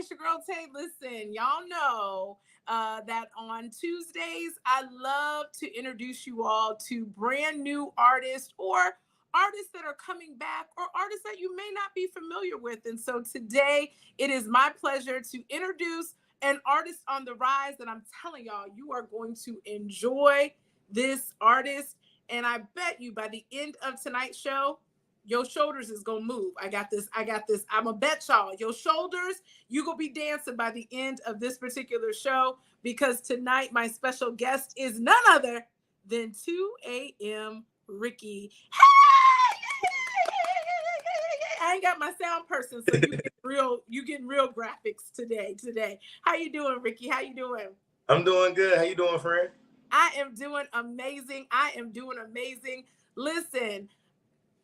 it's your girl Tay. Listen, y'all know that on Tuesdays, I love to introduce you all to brand new artists or artists that are coming back or artists that you may not be familiar with. And so today, it is my pleasure to introduce an artist on the rise that I'm telling y'all, you are going to enjoy this artist. And I bet you by the end of tonight's show, your shoulders is gonna move. I got this. I'm a bet y'all. Your shoulders, you gonna be dancing by the end of this particular show because tonight my special guest is none other than 2AM Ricky. I ain't got my sound person, so you getting real graphics today. How you doing, Ricky? How you doing? I'm doing good. How you doing, friend? I am doing amazing. Listen,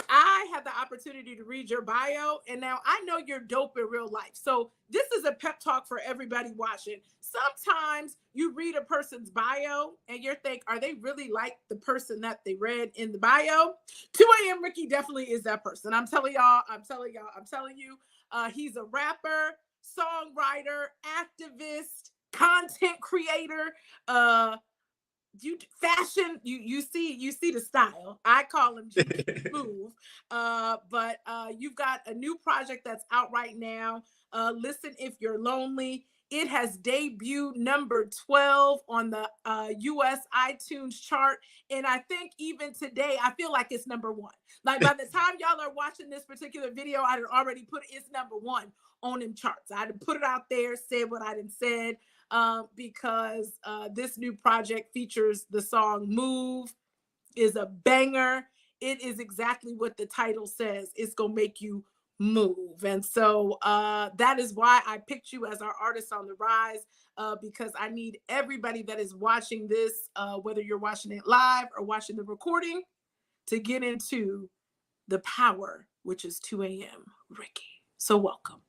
I had the opportunity to read your bio, and now I know you're dope in real life. So this is a pep talk for everybody watching. Sometimes you read a person's bio and you think, are they really like the person that they read in the bio? 2AM Ricky definitely is that person. I'm telling you. He's a rapper, songwriter, activist, content creator, you see the style. I call him Smooth. But you've got a new project that's out right now. Listen If You're Lonely. It has debuted number 12 on the US iTunes chart. And I think even today, I feel like it's number one. Like by the time y'all are watching this particular video, I had already put it's number one on them charts. I had put it out there, said what I done said. Because this new project features the song Move, is a banger. It is exactly what the title says. It's going to make you move. And so that is why I picked you as our artist on the rise, because I need everybody that is watching this, whether you're watching it live or watching the recording, to get into the power, which is 2AM Ricky. So welcome.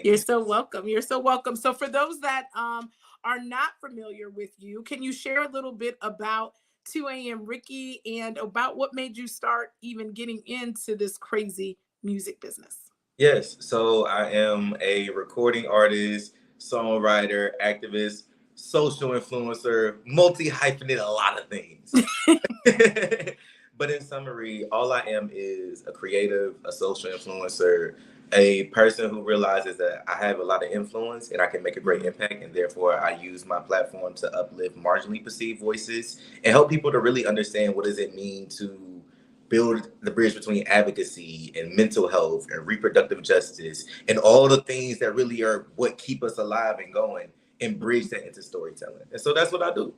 You're so welcome. So for those that are not familiar with you, can you share a little bit about 2AM Ricky and about what made you start even getting into this crazy music business? Yes. So I am a recording artist, songwriter, activist, social influencer, multi-hyphenate a lot of things. But in summary, all I am is a creative, a social influencer, a person who realizes that I have a lot of influence and I can make a great impact. And therefore, I use my platform to uplift marginally perceived voices and help people to really understand what does it mean to build the bridge between advocacy and mental health and reproductive justice and all the things that really are what keep us alive and going and bridge that into storytelling. And so that's what I do.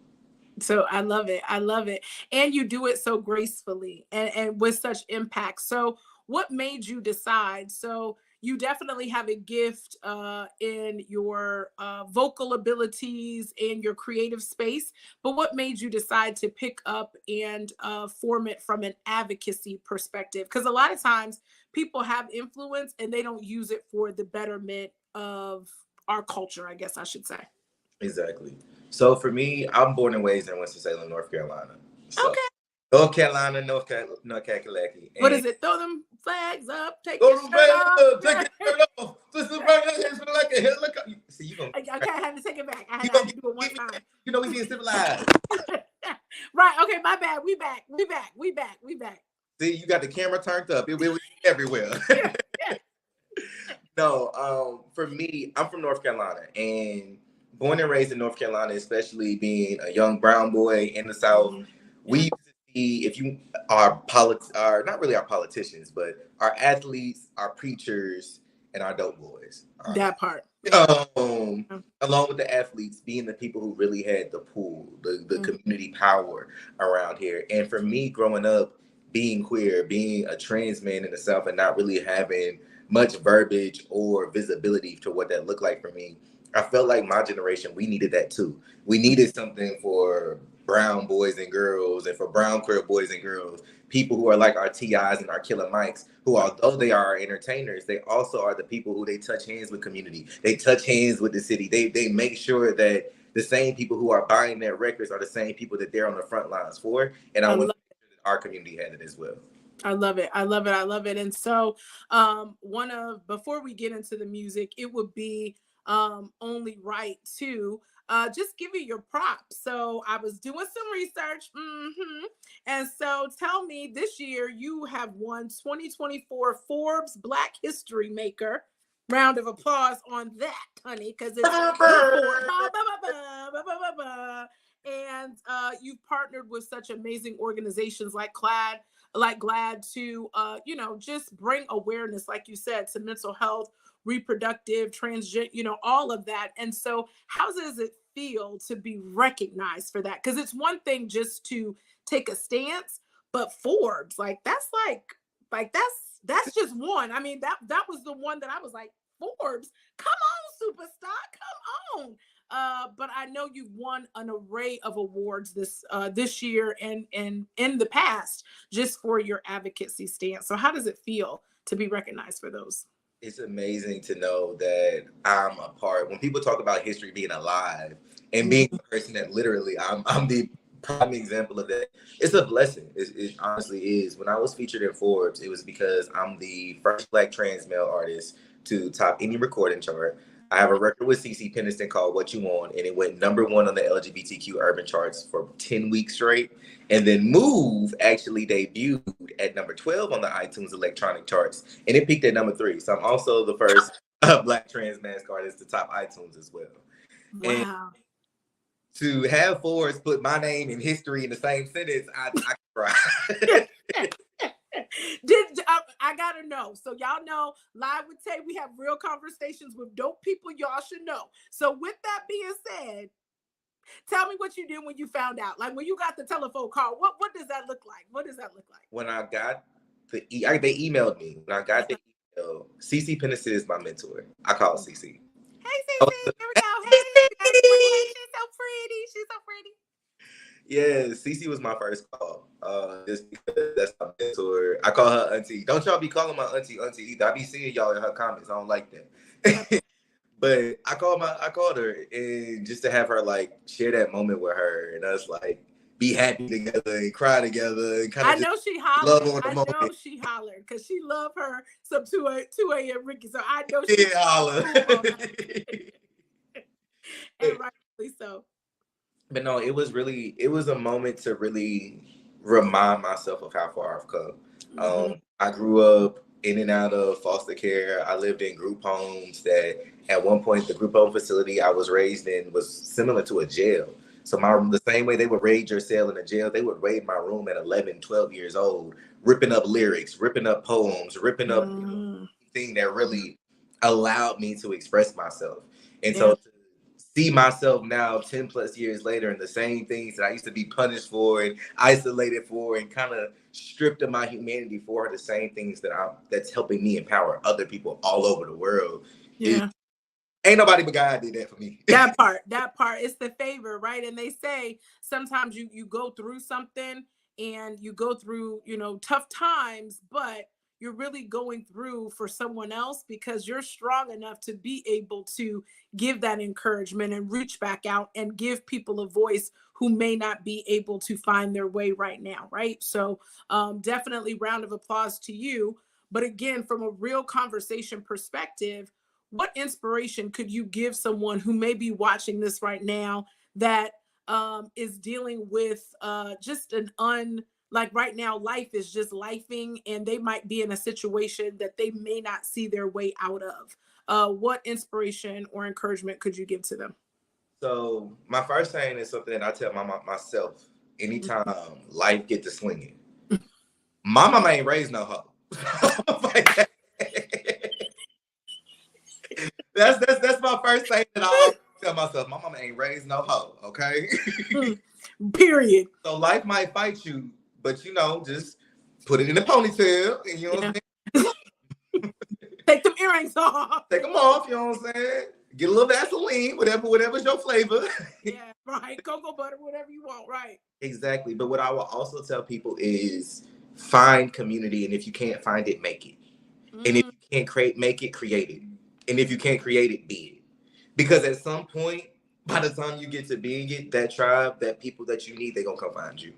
So I love it. And you do it so gracefully and with such impact. So what made you decide? So you definitely have a gift in your vocal abilities and your creative space. But what made you decide to pick up and form it from an advocacy perspective? Because a lot of times people have influence and they don't use it for the betterment of our culture, I guess I should say. Exactly. So for me, I'm born and raised in Winston-Salem, North Carolina. So, okay. North Carolina, North Kakalaki. What is it? Throw them flags up. Take your shirt off. Take your shirt off. This is like a helicopter. See, you gonna? I have to take it back. I had to do it one time. You know we being civilized. Right. Okay. My bad. We back. See, you got the camera turned up. It was everywhere. No, for me, I'm from North Carolina and born and raised in North Carolina, especially being a young brown boy in the South. Mm-hmm. We used to see, if you are not really our politicians, but our athletes, our preachers, and our dope boys. That part. Along with the athletes being the people who really had the pull, the community power around here. And for me, growing up, being queer, being a trans man in the South and not really having much verbiage or visibility to what that looked like for me, I felt like my generation, we needed that too. We needed something for brown boys and girls and for brown queer boys and girls, people who are like our T.I.s and our Killer Mikes, who although they are entertainers, they also are the people who they touch hands with community. They touch hands with the city. They make sure that the same people who are buying their records are the same people that they're on the front lines for. And I want to make sure that our community had it as well. I love it. I love it. I love it. And so, before we get into the music, it would be only right to just give you your props. So I was doing some research. And so tell me, this year you have won 2024 Forbes Black History Maker. Round of applause on that, honey, because it's the Forbes. And you've partnered with such amazing organizations like GLAAD to just bring awareness, like you said, to mental health, reproductive, transgender, all of that. And so how does it feel to be recognized for that? Because it's one thing just to take a stance, but Forbes, that's just one. I mean, that was the one that I was like, Forbes, come on, superstar, come on. But I know you've won an array of awards this year and in the past, just for your advocacy stance. So how does it feel to be recognized for those? It's amazing to know that I'm a part. When people talk about history being alive and being the person that literally I'm the prime example of that. It's a blessing. It honestly is. When I was featured in Forbes, it was because I'm the first Black trans male artist to top any recording chart. I have a record with CeCe Peniston called What You Want, and it went #1 on the LGBTQ urban charts for 10 weeks straight. And then Move actually debuted at #12 on the iTunes electronic charts, and it peaked at #3. So I'm also the first Black trans mask artist to top iTunes as well. Wow. And to have Forbes put my name in history in the same sentence, I cry. I gotta know. So y'all know, Live with Tay, we have real conversations with dope people. Y'all should know. So with that being said, tell me what you did when you found out. Like when you got the telephone call, what does that look like? What does that look like? When I got they emailed me. When I got the email, CeCe Peniston is my mentor. I call CeCe. Hey CeCe, here we go. Hey, she's so pretty. She's so pretty. Yeah, CeCe was my first call. Just because that's my mentor. I call her auntie. Don't y'all be calling my auntie either. I be seeing y'all in her comments. I don't like that. But I called her, and just to have her like share that moment with her and us like be happy together and cry together and kind of. I know she hollered. I know she hollered because she loved her some 2 a.m. Ricky. So I know she holler. And rightfully so. But no, it was a moment to really remind myself of how far I've come. I grew up in and out of foster care. I lived in group homes that at one point, the group home facility I was raised in was similar to a jail. So the same way they would raid your cell in a jail, they would raid my room at 11, 12 years old, ripping up lyrics, ripping up poems, ripping up thing that really allowed me to express myself. And so to see myself now 10 plus years later and the same things that I used to be punished for and isolated for and kind of stripped of my humanity for, the same things that's helping me empower other people all over the world. Yeah. Ain't nobody but God did that for me. that part, it's the favor, right? And they say sometimes you go through something and you go through, tough times, but you're really going through for someone else because you're strong enough to be able to give that encouragement and reach back out and give people a voice who may not be able to find their way right now, right? So definitely round of applause to you. But again, from a real conversation perspective, what inspiration could you give someone who may be watching this right now that is dealing with just like right now, life is just lifing and they might be in a situation that they may not see their way out of. What inspiration or encouragement could you give to them? So my first thing is something that I tell myself anytime life get to swinging. My mama ain't raised no hoe. That's my first thing that I always tell myself. My mama ain't raised no hoe, okay? Period. So life might fight you, but just put it in a ponytail and you know what I'm saying? Take them earrings off. Take them off, you know what I'm saying? Get a little Vaseline, whatever's your flavor. Yeah, right. Cocoa butter, whatever you want, right? Exactly. But what I will also tell people is find community, and if you can't find it, make it. And if you can't make it, create it. And if you can't create it, be it. Because at some point, by the time you get to being it, that tribe, that people that you need, they're gonna come find you.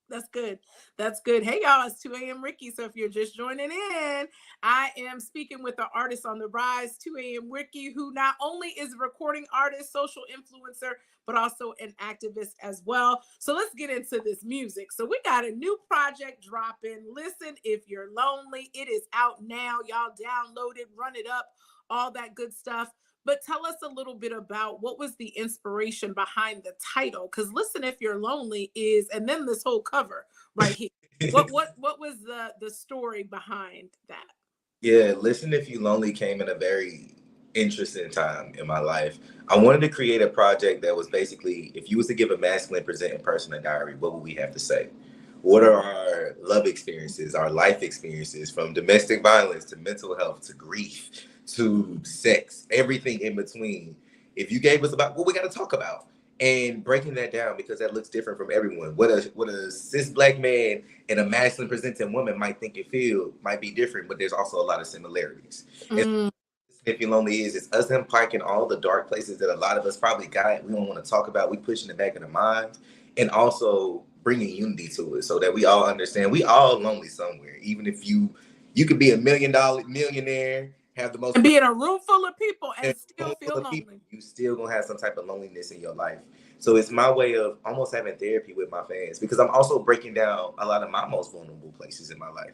That's good. That's good. Hey, y'all, it's 2 a.m. Ricky. So if you're just joining in, I am speaking with the artist on the rise, 2 a.m. Ricky, who not only is a recording artist, social influencer, but also an activist as well. So let's get into this music. So we got a new project dropping. Listen, if you're lonely, it is out now. Y'all download it, run it up, all that good stuff. But tell us a little bit about what was the inspiration behind the title? Because listen, if you're lonely is, and then this whole cover right here. What was the story behind that? Yeah, Listen If You Lonely came in a very interesting time in my life. I wanted to create a project that was basically, if you was to give a masculine presenting person a diary, what would we have to say? What are our love experiences, our life experiences, from domestic violence to mental health to grief to sex, everything in between? If you gave us about what we got to talk about and breaking that down, because that looks different from everyone. What a cis black man and a masculine presenting woman might think and feel might be different, but there's also a lot of similarities. And If You're Lonely is us unpacking all the dark places that a lot of us probably got, we don't want to talk about, we push in the back of the mind, and also bringing unity to it so that we all understand we all lonely somewhere. Even if you could be $1 million millionaire, have the most, and be in a room full of people and still feel lonely. You still gonna have some type of loneliness in your life. So it's my way of almost having therapy with my fans, because I'm also breaking down a lot of my most vulnerable places in my life.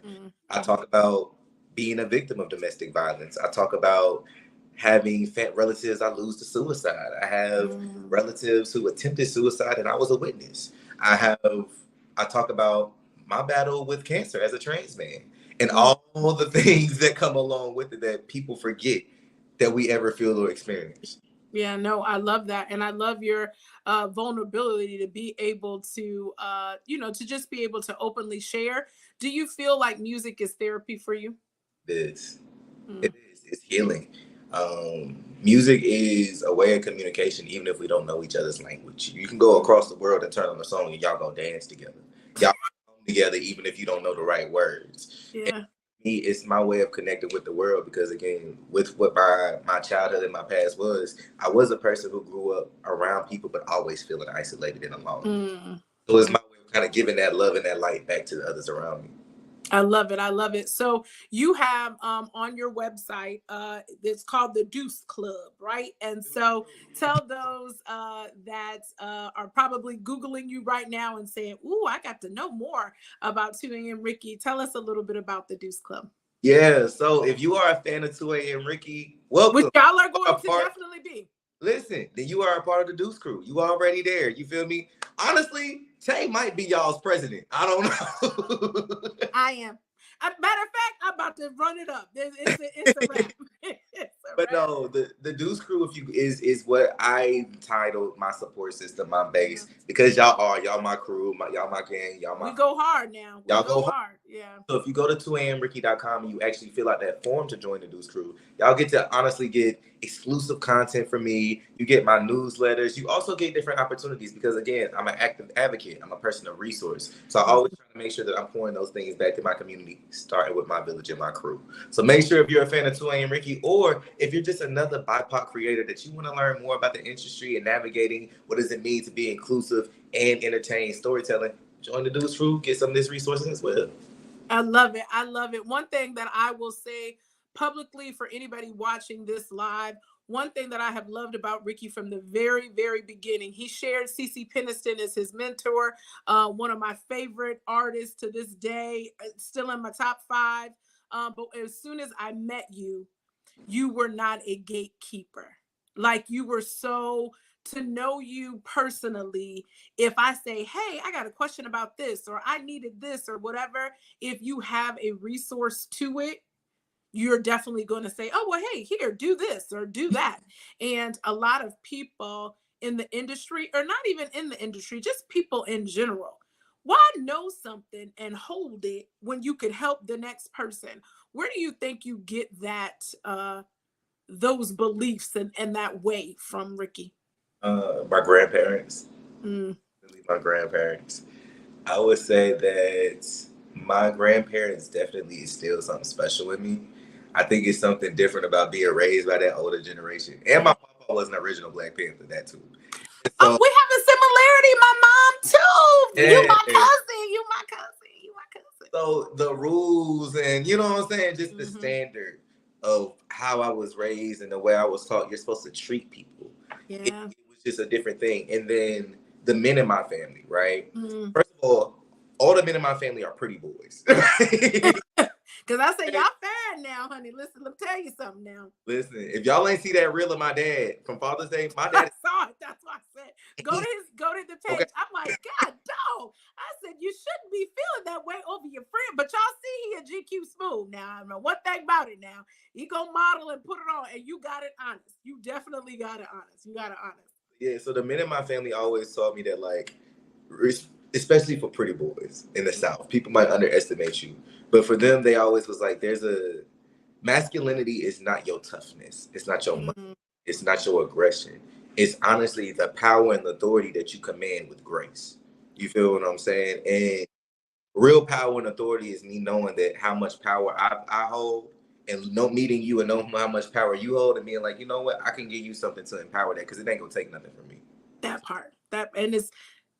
I talk about being a victim of domestic violence. I talk about having fat relatives I lose to suicide. I have relatives who attempted suicide and I was a witness. I talk about my battle with cancer as a trans man and all the things that come along with it that people forget that we ever feel or experience. Yeah, no, I love that. And I love your vulnerability to be able to, to just be able to openly share. Do you feel like music is therapy for you? It is. It's healing. Music is a way of communication, even if we don't know each other's language. You can go across the world and turn on a song and y'all gonna dance together. Y'all together, even if you don't know the right words. Yeah. And me, it's my way of connecting with the world, because again, with what my childhood and my past was, I was a person who grew up around people, but always feeling isolated and alone. So it's my way of kind of giving that love and that light back to the others around me. I love it. I love it. So you have on your website, it's called the Deuce Club, right? And so tell those that are probably Googling you right now and saying, ooh, I got to know more about 2 a.m. Ricky. Tell us a little bit about the Deuce Club. Yeah, so if you are a fan of 2 a.m. Ricky, welcome. Which y'all are going to definitely be. Listen, then you are a part of the Deuce crew. You already there. You feel me? Honestly, Tay might be y'all's president. I don't know. I am. Matter of fact, I'm about to run it up. It's a wrap. But no, the Deuce crew, is what I titled my support system, my base, because y'all my crew, y'all my gang, we go hard now. Y'all go hard. Yeah. So if you go to 2amricky.com and you actually fill out that form to join the Deuce crew, y'all get to honestly get exclusive content from me. You get my newsletters. You also get different opportunities, because again, I'm an active advocate. I'm a person of resource. So I always try to make sure that I'm pouring those things back to my community, starting with my village and my crew. So make sure if you're a fan of 2 a.m. Ricky, or if you're just another BIPOC creator that you want to learn more about the industry and navigating what does it mean to be inclusive and entertain storytelling, join the Deuce crew, get some of these resources as well. I love it. I love it. One thing that I will say publicly for anybody watching this live, one thing that I have loved about Ricky from the very, very beginning, he shared CeCe Peniston as his mentor, one of my favorite artists to this day, still in my top 5. But as soon as I met you, you were not a gatekeeper. Like, you were so, to know you personally, if I say, hey, I got a question about this, or I needed this, or whatever, if you have a resource to it, you're definitely going to say, oh, well, hey, here, do this or do that. And a lot of people in the industry, or not even in the industry, just people in general, why know something and hold it when you could help the next person? Where do you think you get that, those beliefs and that way from, Ricky? My grandparents. My grandparents. I would say that my grandparents definitely instilled something special in me. I think it's something different about being raised by that older generation. And my papa was an original Black Panther, that too. So, we have a similarity. My mom too. You my cousin. You So the rules and you know what I'm saying, just the Mhm. standard of how I was raised and the way I was taught you're supposed to treat people. Yeah. It was just a different thing. And then the men in my family, right? Mm. First of all the men in my family are pretty boys. Cause I say y'all fine now, honey. Listen, let me tell you something now. Listen, if y'all ain't see that reel of my dad from Father's Day, my I dad. saw it. That's why I said go to the page. Okay. I'm like, God dog. I said you shouldn't be feeling that way over your friend, but y'all see he a GQ smooth. Now I don't know one thing about it. Now he go model and put it on, and you got it honest. You definitely got it honest. You got it honest. Yeah, so the men in my family always taught me that, like, especially for pretty boys in the South, people might underestimate you, but for them, they always was like, there's a masculinity is not your toughness, it's not your Mm-hmm. it's not your aggression. It's honestly the power and the authority that you command with grace. You feel what I'm saying? And real power and authority is me knowing that how much power I hold and no meeting you and knowing how much power you hold and being like, you know what, I can give you something to empower that because it ain't gonna take nothing from me. That part.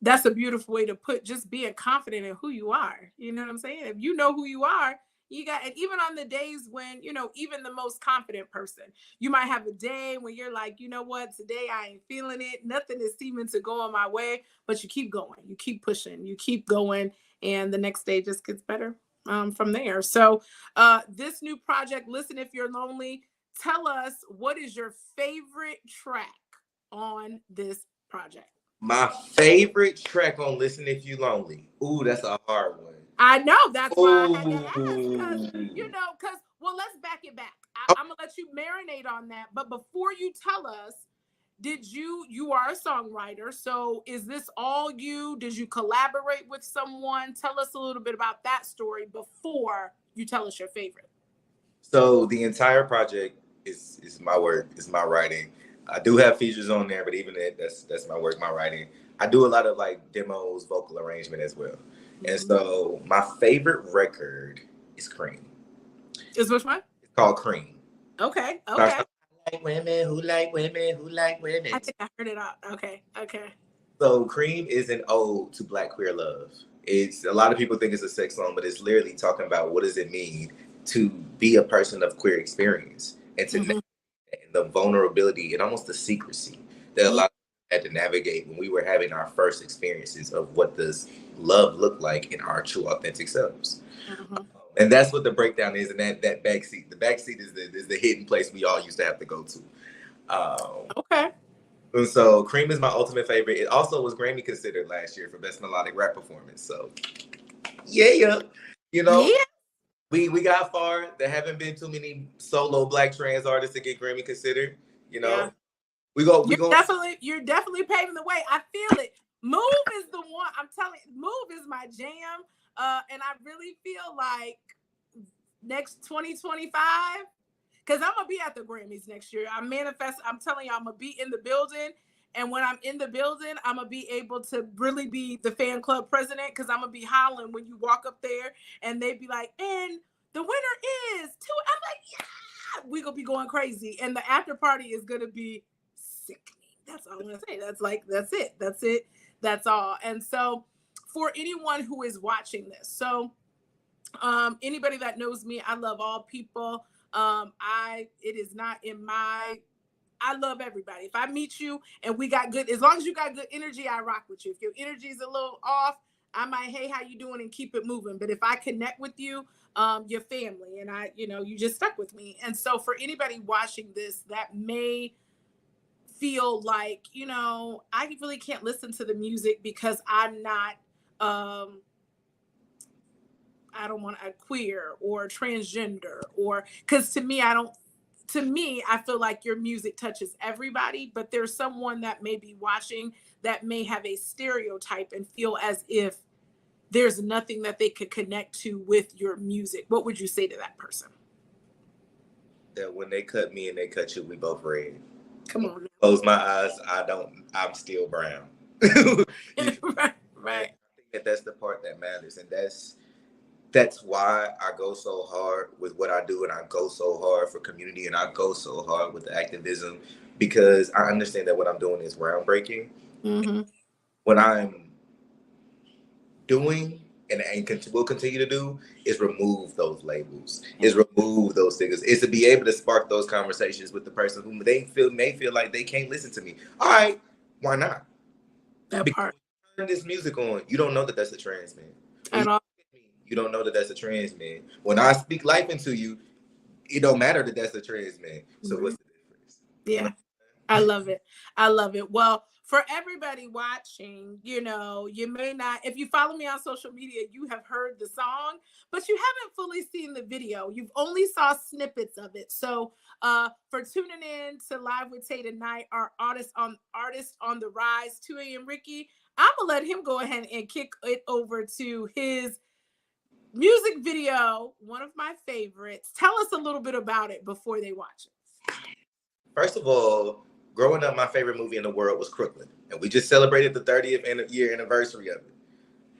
That's a beautiful way to put just being confident in who you are. You know what I'm saying? If you know who you are, you got, and even on the days when, even the most confident person, you might have a day when you're like, you know what, today I ain't feeling it. Nothing is seeming to go on my way, but you keep going, you keep pushing, you keep going, and the next day just gets better from there. So this new project, Listen If You're Lonely, tell us, what is your favorite track on this project? My favorite track on Listen If You Lonely. Ooh, that's a hard one. I know, that's why I had to ask, Ooh. well, let's back it back. Oh, I'm gonna let you marinate on that, but before you tell us, you are a songwriter, so is this all you? Did you collaborate with someone? Tell us a little bit about that story before you tell us your favorite. so the entire project is my work, is my writing. I do have features on there, but even that's my work, my writing. I do a lot of like demos, vocal arrangement as well. And Mm-hmm. so my favorite record is Cream. Is which one? It's called Cream. Okay, I okay. like women who like women who like I women. think I heard it all. Okay, okay. So Cream is an ode to Black queer love. It's a lot of people think it's a sex song, but it's literally talking about what does it mean to be a person of queer experience and to Mm-hmm. the vulnerability and almost the secrecy that a lot of us had to navigate when we were having our first experiences of what does love look like in our true authentic selves. Mm-hmm. And that's what the breakdown is, and that backseat. The backseat is the hidden place we all used to have to go to. Okay. And so Cream is my ultimate favorite. It also was Grammy considered last year for best melodic rap performance. So yeah, you know, Yeah. we got far. There haven't been too many solo Black trans artists to get Grammy considered. You Yeah. know, we go. You're definitely paving the way. I feel it. Move is the one. I'm telling you, Move is my jam. And I really feel like next 2025, because I'm gonna be at the Grammys next year. I'm telling you, I'm gonna be in the building. And when I'm in the building, I'm gonna be able to really be the fan club president, because I'm gonna be hollering when you walk up there and they be like, and the winner is two. I'm like, yeah, we gonna be going crazy. And the after party is gonna be sickening. That's all I'm gonna say. That's it. That's it. That's all. And so for anyone who is watching this, so anybody that knows me, I love all people. It is not in my, I love everybody. If I meet you and we got good, as long as you got good energy, I rock with you. If your energy is a little off, I might, hey, how you doing, and keep it moving. But if I connect with you, your family, and you just stuck with me. And so for anybody watching this that may feel like, I really can't listen to the music because I'm not, I don't want a queer or transgender, or because to me, I feel like your music touches everybody, but there's someone that may be watching that may have a stereotype and feel as if there's nothing that they could connect to with your music. What would you say to that person? That when they cut me and they cut you, we both red. Come on. Close my eyes. I'm still brown. Right. I think that's the part that matters, and that's why I go so hard with what I do, and I go so hard for community, and I go so hard with the activism, because I understand that what I'm doing is groundbreaking. Mm-hmm. What I'm doing will continue to do is remove those labels, is remove those stickers, is to be able to spark those conversations with the person who may feel like they can't listen to me. All right, why not? That Because part. when you turn this music on, you don't know that that's a trans man. At all. You don't know that that's a trans man. When I speak life into you, it don't matter that that's a trans man. So what's the difference? Yeah, I love it. I love it. Well, for everybody watching, you know, you may not, if you follow me on social media, you have heard the song, but you haven't fully seen the video. You've only saw snippets of it. So for tuning in to Live with Tay tonight, our artist on the rise, 2 a.m. Ricky, I'm gonna let him go ahead and kick it over to his music video, one of my favorites. Tell us a little bit about it before they watch it. First of all, growing up, my favorite movie in the world was Crooklyn, and we just celebrated the 30th year anniversary of it.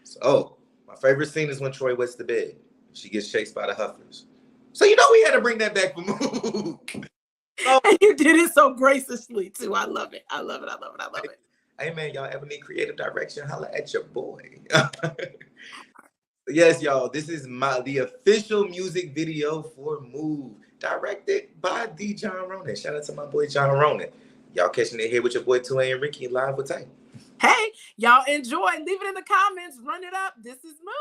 So, my favorite scene is when Troy wets the bed. She gets chased by the Huffers. So, you know, we had to bring that back for Move. And you did it so graciously, too. I love it. I love it. I love it. I love it. Hey, man, y'all ever need creative direction? Holla at your boy. Yes, y'all, this is the official music video for Move, directed by D. John Ronan. Shout out to my boy John Ronan. Y'all catching it here with your boy 2 a.m. Ricky live with Tay. Hey, y'all enjoy. Leave it in the comments. Run it up. This is Move.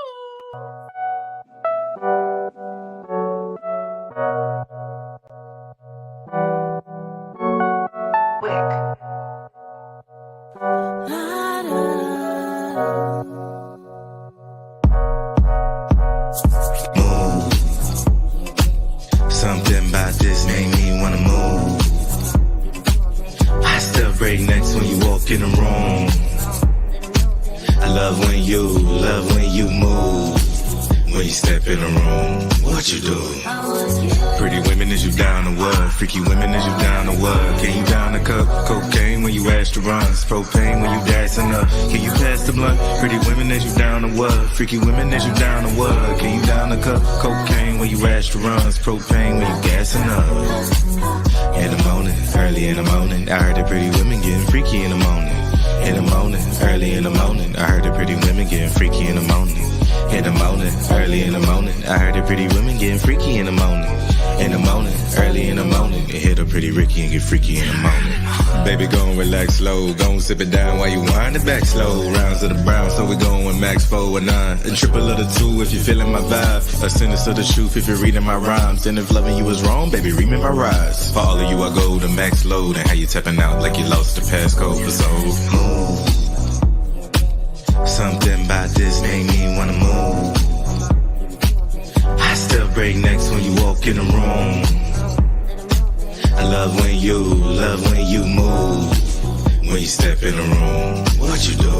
Something about this made me wanna move. I still break necks when you walk in the room. I love when you move. When you step in the room, what you do? Pretty women, is you down to what? Freaky women, is you down to what? Can you down a cup? Cocaine when you ask to runs. Propane when you dancing up. Can you pass the blunt? Pretty women, is you down to what? Freaky women, is you down to what? Can you down a cup? Cocaine when you ask to runs. Propane when you gassing up. In the morning, early in the morning, I heard the pretty women getting freaky in the morning. In the morning, early in the morning, I heard the pretty women getting freaky in the morning. In the morning, early in the morning, I heard the pretty women getting freaky in the morning. In the morning, early in the morning, it hit a pretty Ricky and get freaky in the morning. Baby, go and relax slow, go and sip it down while you wind it back slow. Rounds of the brown, so we going with max 4 or 9. A triple of the 2 if you're feeling my vibe. A sentence of the truth if you're reading my rhymes. And if loving you is wrong, baby, read me my rise. For all of you, I go to max load. And how you tapping out like you lost the passcode for soul. Move. Something about this made me wanna move. I still break necks when you walk in the room. I love when you move. When you step in the room, what you do?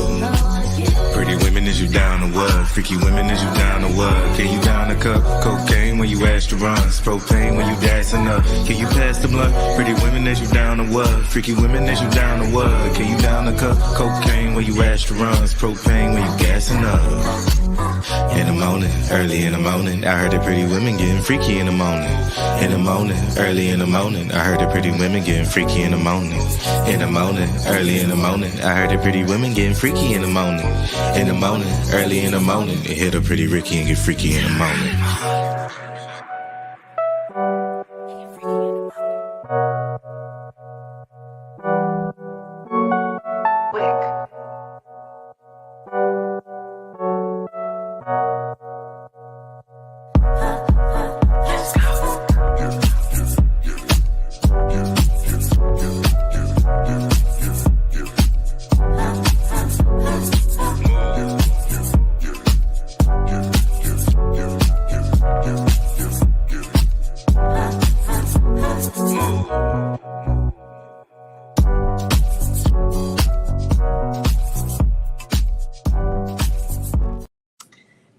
Pretty women, is you down to what? Freaky women, is you down to what? Can you down a cup? Cocaine when you ask to runs. Propane when you dancing up. Can you pass the blunt? Pretty women, is you down to what? Freaky women, is you down to what? Can you down a cup? Cocaine when you ask to runs. Propane when you gassing up. In the morning, early in the morning, I heard the pretty women getting freaky in the morning. In the morning, early in the morning, I heard the pretty women getting freaky in the morning. In the morning, early in the morning, I heard the pretty women getting freaky in the morning. In the morning, early in the morning, it hit a pretty Ricky and get freaky in the morning.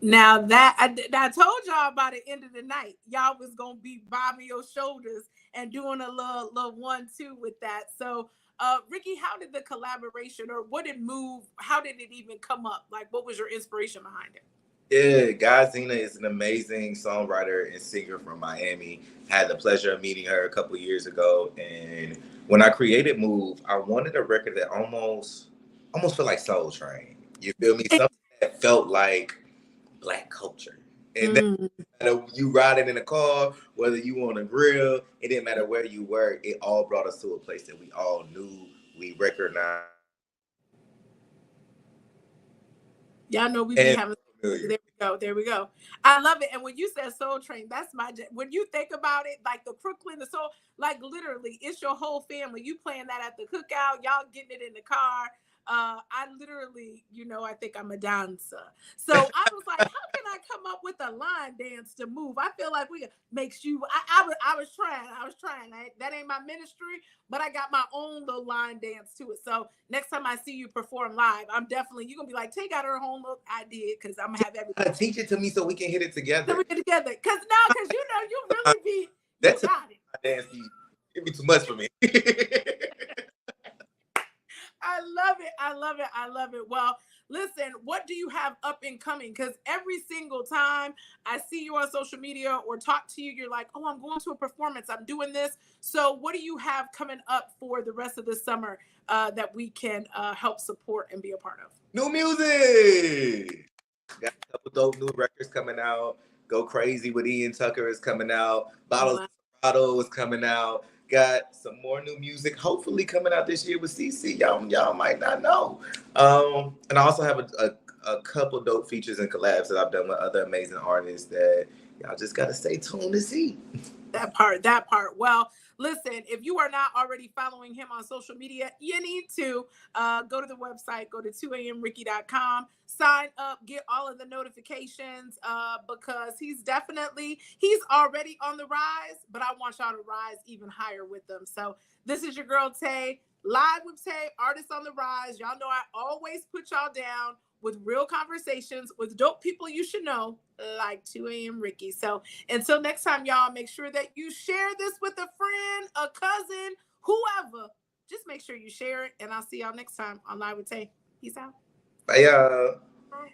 Now that I told y'all by the end of the night, y'all was gonna be bobbing your shoulders and doing a little 1-2 with that. So, Ricky, how did the collaboration, or what did Move? How did it even come up? Like, what was your inspiration behind it? Yeah, Guy Zena is an amazing songwriter and singer from Miami. Had the pleasure of meeting her a couple years ago, and when I created Move, I wanted a record that almost felt like Soul Train. You feel me? Something that felt like Black culture. And that, you riding in a car, whether you on a grill, it didn't matter where you were, it all brought us to a place that we all knew, we recognized. Y'all know we be having. There we go. I love it. And when you said Soul Train, that's when you think about it, like the Crooklyn, the Soul, like literally, it's your whole family. You playing that at the cookout, y'all getting it in the car. I literally, I think I'm a dancer. So I was like, how can I come up with a line dance to move? I feel like makes you. I was trying. That ain't my ministry, but I got my own little line dance to it. So next time I see you perform live, you're gonna be like, take out her whole look. I did, because I'm gonna have everything. Teach it to me so we can hit it together. So we get together, because you really be. That's you got it. Dance it'd be too much for me. I love it. Well, listen, what do you have up and coming? Because every single time I see you on social media or talk to you, you're like, oh, I'm going to a performance, I'm doing this. So what do you have coming up for the rest of the summer that we can help support and be a part of? New music. Got a couple dope new records coming out. Go Crazy with Ian Tucker is coming out. Bottles of Serato is coming out. Got some more new music, hopefully coming out this year with CC. Y'all might not know. And I also have a couple dope features and collabs that I've done with other amazing artists that y'all just gotta stay tuned to see. That part. Well, listen, if you are not already following him on social media, you need to go to the website, go to 2amricky.com, sign up, get all of the notifications because he's already on the rise, but I want y'all to rise even higher with them. So this is your girl, Tay, live with Tay, artists on the rise. Y'all know I always put y'all down with real conversations with dope people you should know, like 2AM Ricky. So until next time, y'all, make sure that you share this with a friend, a cousin, whoever. Just make sure you share it, and I'll see y'all next time on Live with Tay. Peace out. Bye, y'all. Bye.